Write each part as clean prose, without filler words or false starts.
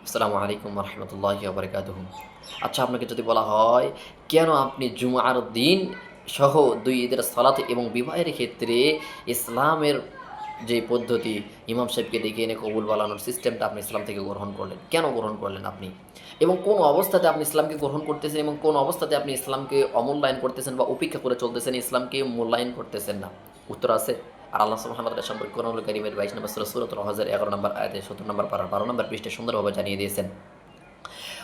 আসসালামু আলাইকুম রহমতুল্লাহি ওয়া বারাকাতুহু। আচ্ছা, আপনাকে যদি বলা হয় কেন আপনি জুমার দিন সহ ২ ঈদের সালাত এবং বিবাহের ক্ষেত্রে ইসলামের যে পদ্ধতি ইমাম সাহেবকে ডেকে এনে কবুল বলানোর সিস্টেমটা আপনি ইসলাম থেকে গ্রহণ করলেন? কেন গ্রহণ করলেন আপনি? এবং কোন অবস্থাতে আপনি ইসলামকে গ্রহণ করতেছেন এবং কোন অবস্থাতে আপনি ইসলামকে অমূল্যায়ন করতেছেন বা উপেক্ষা করে চলতেছেন, ইসলামকে মূল্যায়ন করতেছেন না? উত্তর আছে। আর আল্লাহ সুবহানাহু ওয়া তাআলা সম্পর্কে কোরআনুল কারীমের ২২ নম্বর সূরা সূরাতুল হজের ১১ নম্বর আয়াতে ৭০ নম্বর পারার ১২ নম্বর পৃষ্ঠায় সুন্দরভাবে জানিয়ে দিয়েছেন।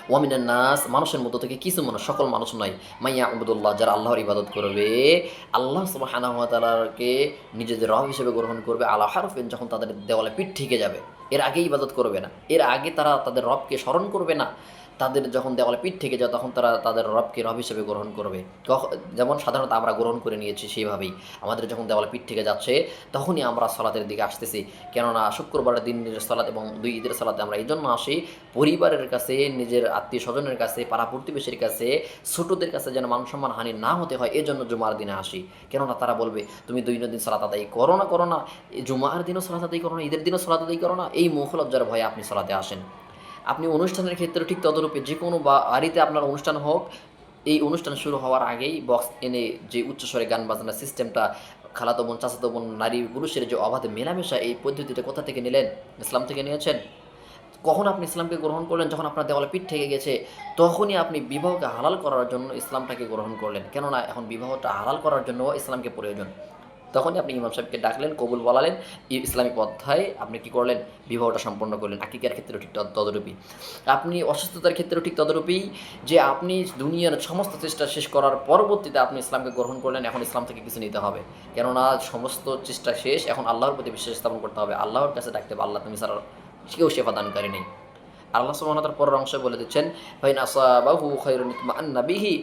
ওয়ামিনান নাস, মানুষের মধ্য থেকে কিছু মানুষ, সকল মানুষ নয়, মাইয়া আবুদুল্লাহ, যারা আল্লাহর ইবাদত করবে, আল্লাহ সুবহানাহু ওয়া তাআলাকে নিজেদের রব হিসেবে গ্রহণ করবে, আলা হারফিন, যখন তাদের দেওয়ালে পিঠ ঠেকে যাবে। এর আগে ইবাদত করবে না, এর আগে তারা তাদের রবকে স্মরণ করবে না। তাদের যখন দেওয়ালে পিঠ থেকে যায় তখন তারা তাদের রবকে রব হিসেবে গ্রহণ করবে। যেমন সাধারণত আমরা গ্রহণ করে নিয়েছি সেইভাবেই। আমাদের যখন দেওয়ালে পিঠ থেকে যাচ্ছে তখনই আমরা সালাতের দিকে আসতেছি। কেননা শুক্রবারের দিনের সালাত এবং ২ ঈদের সালাতে আমরা এইজন্য আসি, পরিবারের কাছে, নিজের আত্মীয়স্বজনের কাছে, পাড়া প্রতিবেশীর কাছে, ছোটদের কাছে যেন মান সম্মান হানি না হতে হয়, এজন্য জুমার দিনে আসি। কেননা তারা বলবে, তুমি দৈনন্দিন সালাত আদায় করো না, এই জুমার দিনও সালাত আদায় করো না, ঈদের দিনও সালাত আদায় করো না, এই মুখ লজ্জার ভয়ে আপনি সালাতে আসেন। আপনি অনুষ্ঠানের ক্ষেত্রে ঠিক তদরূপে যে কোনো বাড়িতে আপনার অনুষ্ঠান হোক, এই অনুষ্ঠান শুরু হওয়ার আগেই বক্স এনে যে উচ্চস্বরে গান বাজনার সিস্টেমটা, খালাতো বোন, চাচাতো বোন, নারী পুরুষের যে অবাধে মেলামেশা, এই পদ্ধতিটা কোথা থেকে নিলেন? ইসলাম থেকে নিয়েছেন। কখন আপনি ইসলামকে গ্রহণ করলেন? যখন আপনার দেওয়ালে পিঠ থেকে গেছে, তখনই আপনি বিবাহকে হালাল করার জন্য ইসলামটাকে গ্রহণ করলেন। কেননা এখন বিবাহটা হালাল করার জন্য ইসলামকে প্রয়োজন। তখনই আপনি ইমাম সাহেবকে ডাকলেন, কবুল বলালেন, ইসলামিক অধ্যায়ে আপনি কী করলেন? বিবাহটা সম্পন্ন করলেন। আকিকার ক্ষেত্রেও ঠিক তদরূপই। আপনি অসুস্থতার ক্ষেত্রেও ঠিক তদরূপই, যে আপনি দুনিয়ার সমস্ত চেষ্টা শেষ করার পরবর্তীতে আপনি ইসলামকে গ্রহণ করলেন, এখন ইসলাম থেকে কিছু নিতে হবে। কেননা সমস্ত চেষ্টা শেষ, এখন আল্লাহর প্রতি বিশ্বাস স্থাপন করতে হবে। আল্লাহর কাছে ডাকতে হবে, আল্লাহ তুমি ছাড়া কেউ সেবা দানকারী নেই। আল্লাহ সুবহানাহু ওয়া তাআলা পরের অংশে বলে দিচ্ছেন, ফাইন আসাবাহু খায়রুন ইতমাআন্না বিহি,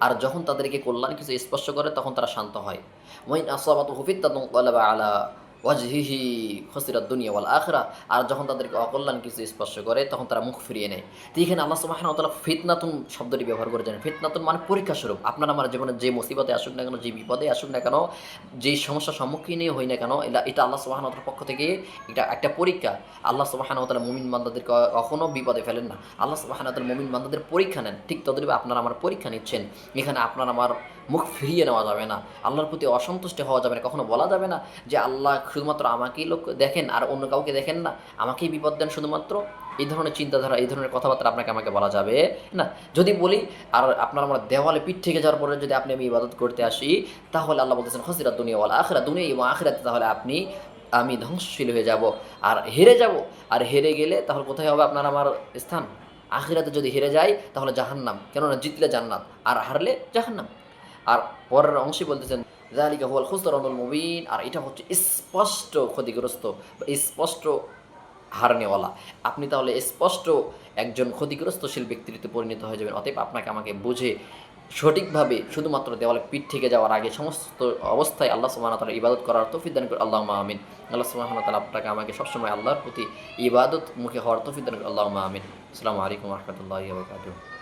আর যখন তাদেরকে কল্যাণ কিছু স্পর্শ করে তখন তারা শান্ত হয়। ওয়াইন আসাবাতুহু ফিতনাতুন ক্বালাবা আলা ওয়াজহিহি খাসিরাদ দুনিয়া ওয়াল আখিরাহ, আর যখন তাদেরকে অকল্যাণ কিছু স্পর্শ করে তখন তারা মুখ ফিরিয়ে নেয়। তো এখানে আল্লাহ সুবহানাহু ওয়া তাআলা ফিতনাতুন শব্দটি ব্যবহার করেছেন। ফিতনাতুন মানে পরীক্ষা স্বরূপ। আপনার আমার জীবনে যে মুসিবতে আসুক না কেন, যে বিপদে আসুক না কেন, যেই সমস্যার সম্মুখীনই হই না কেন, এটা আল্লাহ সুবহানাহু ওয়া তাআলার পক্ষ থেকে এটা একটা পরীক্ষা। আল্লাহ সুবহানাহু ওয়া তাআলা মুমিন বান্দাদেরকে কখনো বিপদে ফেলেন না। আল্লাহ সুবহানাহু ওয়া তাআলা মুমিন বান্দাদের পরীক্ষা নেন। ঠিক তদ্রূপ আপনারা আমার পরীক্ষা নিচ্ছেন। এখানে আপনার আমার মুখ ফিরিয়ে নেওয়া যাবে না। আল্লাহর প্রতি অসন্তুষ্ট হওয়া যাবে না। কখনো বলা যাবে না যে আল্লাহ শুধুমাত্র আমাকেই লোক দেখেন আর অন্য কাউকে দেখেন না, আমাকেই বিপদ দেন শুধুমাত্র। এই ধরনের চিন্তাধারা, এই ধরনের কথাবার্তা আমাকে বলা যাবে না। যদি বলি আর আপনার আমার দেওয়ালে পিঠ থেকে যাওয়ার পরে যদি আমি ইবাদত করতে আসি, তাহলে আল্লাহ বলতেছেন খাসিরাত দুনিয়া ওয়াল আখিরাহ, দুনিয়া এবং আখিরাতে তাহলে আমি ধ্বংসশীল হয়ে যাব আর হেরে যাব। আর হেরে গেলে তাহলে কোথায় হবে আপনার আমার স্থান? আখিরাতে যদি হেরে যাই তাহলে জাহান্নাম। কেননা জিতলে জান্নাত আর হারলে জাহান্নাম। আর পরের অংশে বলতেছেন, যালিকা হুয়াল খুসরানুল মুবিন, আর এটা হচ্ছে স্পষ্ট ক্ষতিগ্রস্ত বা স্পষ্ট হারনেওয়ালা। আপনি তাহলে স্পষ্ট একজন ক্ষতিগ্রস্তশীল ব্যক্তিত্বে পরিণত হয়ে যাবেন। অতএব আপনাকে আমাকে বুঝে সঠিকভাবে শুধুমাত্র দেওয়ালে পিঠ থেকে যাওয়ার আগে সমস্ত অবস্থায় আল্লাহ সুবহানাহু ওয়া তাআলার ইবাদত করার তৌফিক দান করুন, আল্লাহুম্মা আমিন। আল্লাহ সুবহানাহু ওয়া তাআলা আপনাকে আমাকে সবসময় আল্লাহর প্রতি ইবাদত মুখে হওয়ার তৌফিক দান করুন, আল্লাহুম্মা আমিন। আসসালামু আলাইকুম ওয়া রাহমাতুল্লাহি ওয়া বারাকাতুহু।